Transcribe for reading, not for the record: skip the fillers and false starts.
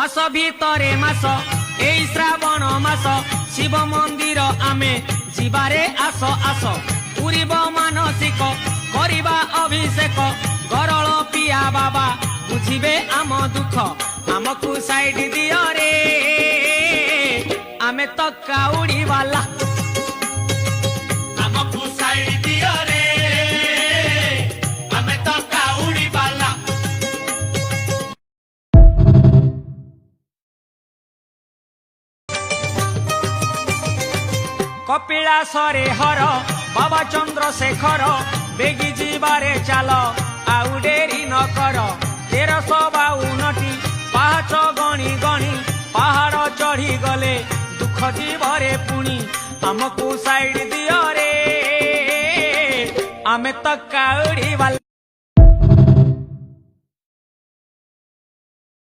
मास भितरे मास एई श्रावण मास शिव मंदिर आमे जीवारे आस आस पूरीब मानसिक करिबा अभिषेक गरल पिया बाबा बुझिबे आम दुख आमकु साइड दियो रे आमे तो काउड़ी वाला आमकु साइड दियो रे आमे तो काउड़ी वाला। कपिलासरे हर बाबा चंद्रशेखर बेगी जीवारे चाल आउ डेरी न कर 1352 पाहाच गणी गणी पहाड़ चढ़ी गले दुख जीवरे पुणी आमकु साइड दियो रे आमे तो काउड़ी वाला।